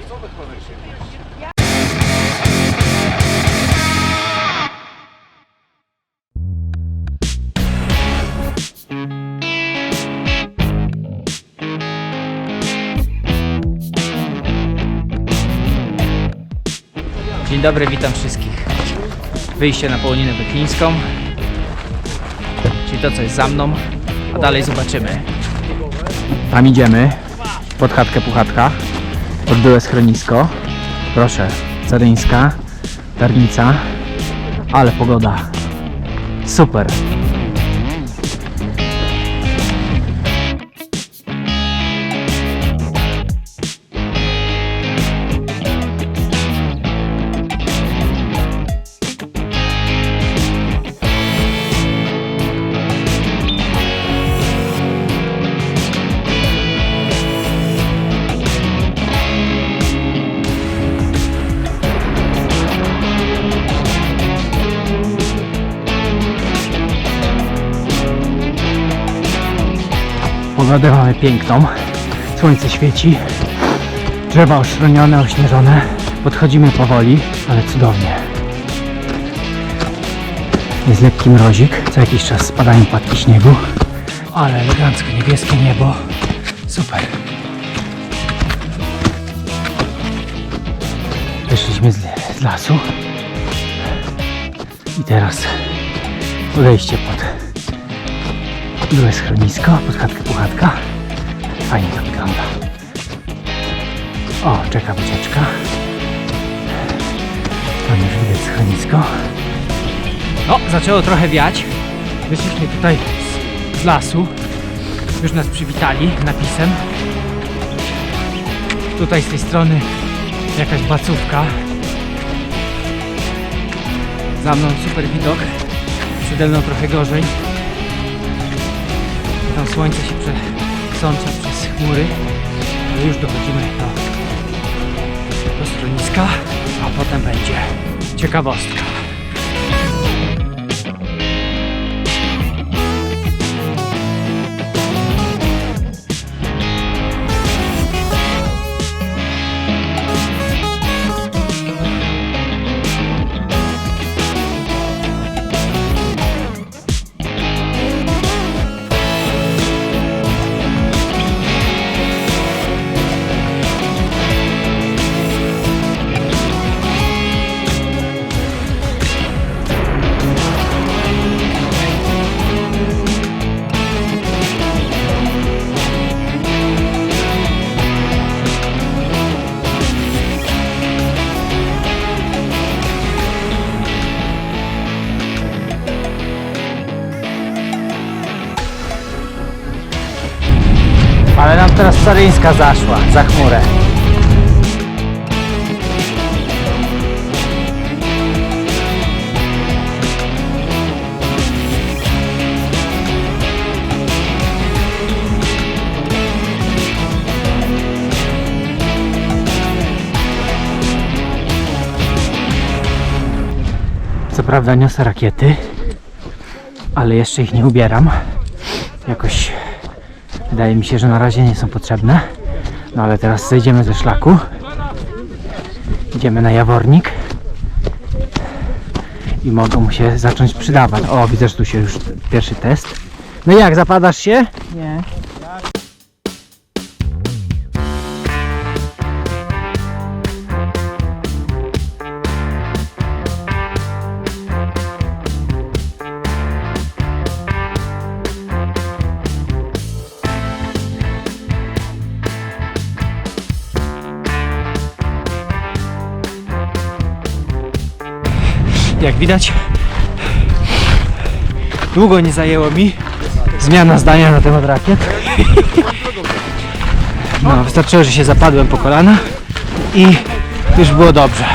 Dzień dobry, witam wszystkich. Wyjście na Połoninę Beklińską, czyli to, co jest za mną, a dalej zobaczymy. Tam idziemy, pod chatkę Puchatka, pod byłe schronisko. Proszę, Caryńska, Tarnica, ale pogoda, super. Pogodę mamy piękną, słońce świeci, drzewa oszronione, ośnieżone. Podchodzimy powoli, ale cudownie. Jest lekki mrozik, co jakiś czas spadają płatki śniegu, ale elegancko niebieskie niebo, super. Wyszliśmy z lasu i teraz odejście pod byłe schronisko, pod chatkę Puchatka. Fajnie to wygląda. O, czeka wycieczka. Tam już widać schronisko. No, zaczęło trochę wiać. Wyszliśmy tutaj z lasu. Już nas przywitali napisem. Tutaj z tej strony jakaś bacówka. Za mną super widok. Przede mną trochę gorzej. Tam słońce się przesącza przez chmury, ale już dochodzimy do schroniska, a potem będzie ciekawostka. Ale nam teraz Caryńska zaszła za chmurę. Co prawda niosę rakiety, ale jeszcze ich nie ubieram. Jakoś wydaje mi się, że na razie nie są potrzebne. No ale teraz zejdziemy ze szlaku. Idziemy na Jawornik. I mogą mu się zacząć przydawać. O, widzę, że tu się już pierwszy test. No jak, zapadasz się? Nie. Jak widać, długo nie zajęło mi zmiana zdania na temat rakiet. No, wystarczyło, że się zapadłem po kolana i już było dobrze.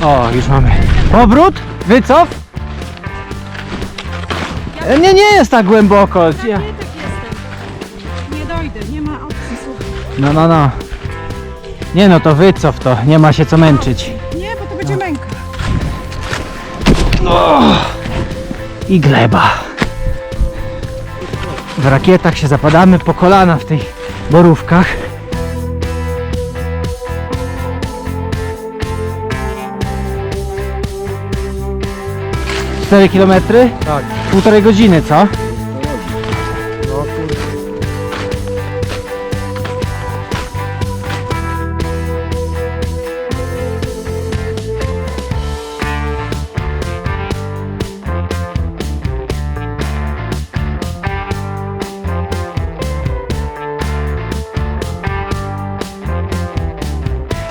O, już mamy powrót, wycof. Nie jest tak głęboko. Ja tak jestem. Nie dojdę, nie ma opcji, słuchaj. No. Nie no, to wycof to, nie ma się co męczyć. Nie, bo to będzie męka. I gleba. W rakietach się zapadamy po kolana w tych borówkach. 4 km? Tak. Półtorej godziny, co? No kurde.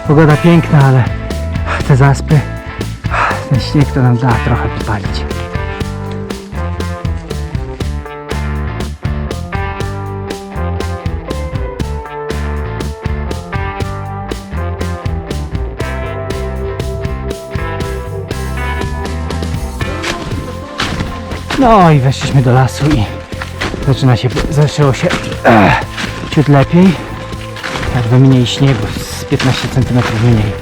Pogoda piękna, ale te zaspy, ten śnieg to nam da trochę popalić. No i weszliśmy do lasu i zaczęło się ciut lepiej. Jakby mniej śniegu, z 15 cm mniej.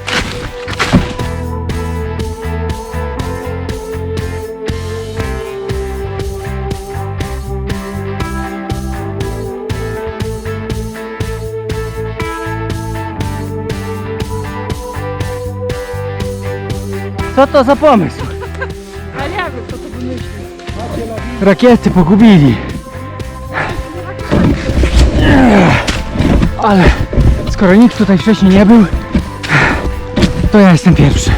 Co to za pomysł? A ja wiem, co to wymyślił. Rakiety pogubili. Ale skoro nikt tutaj wcześniej nie był, to ja jestem pierwszy.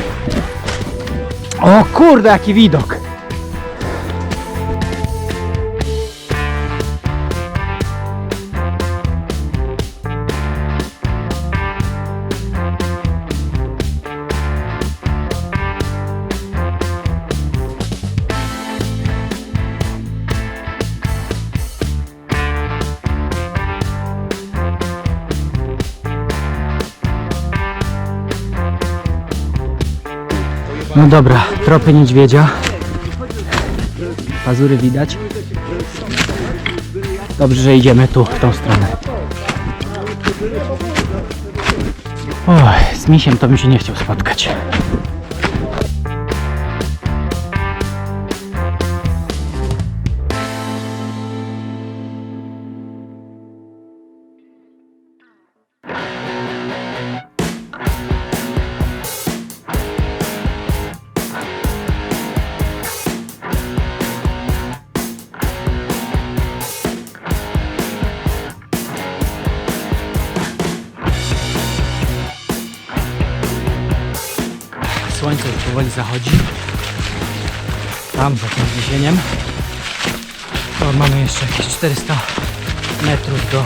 O kurde, jaki widok! No dobra, tropy niedźwiedzia. Pazury widać. Dobrze, że idziemy tu, w tą stronę. Oj, z misiem to bym się nie chciał spotkać. Słońce już powoli zachodzi. Tam za tym wzniesieniem. To mamy jeszcze jakieś 400 metrów do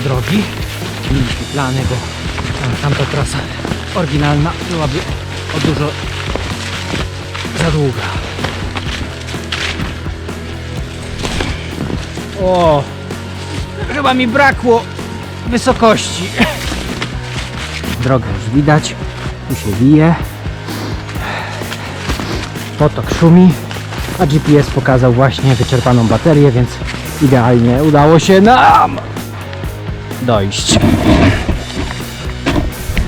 drogi. Mieliśmy plany, bo tamta trasa oryginalna byłaby o dużo za długa. O! Chyba mi brakło wysokości. Drogę już widać. Tu się wije. Potok szumi. A GPS pokazał właśnie wyczerpaną baterię, więc idealnie udało się nam dojść.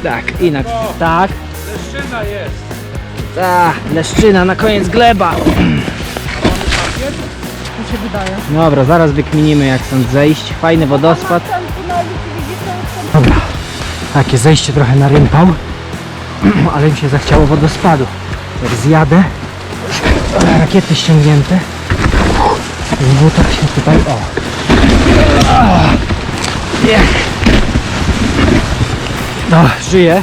Tak, i na... Tak. Leszczyna jest. Ta, leszczyna, na koniec gleba. Mi się wydaje. Dobra, zaraz wykminimy jak stąd zejść. Fajny wodospad. Tam tunelu, czy widzisz, to Dobra, takie zejście trochę na rympał, ale mi się zachciało wodospadu. Jak zjadę, rakiety ściągnięte, w butach się tutaj, o. No, żyję.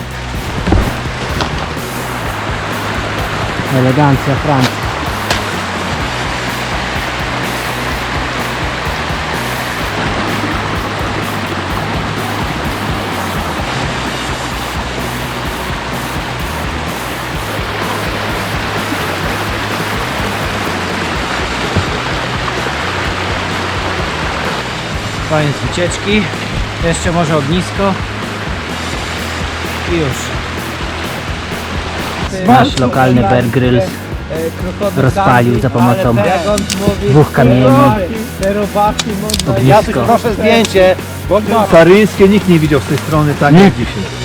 Elegancja Francji. Koniec wycieczki. Jeszcze może ognisko. I już. Nasz lokalny Bear Grylls rozpalił za pomocą dwóch kamieni ognisko. Proszę zdjęcie. Karyńskie nikt nie widział z tej strony tak jak dzisiaj.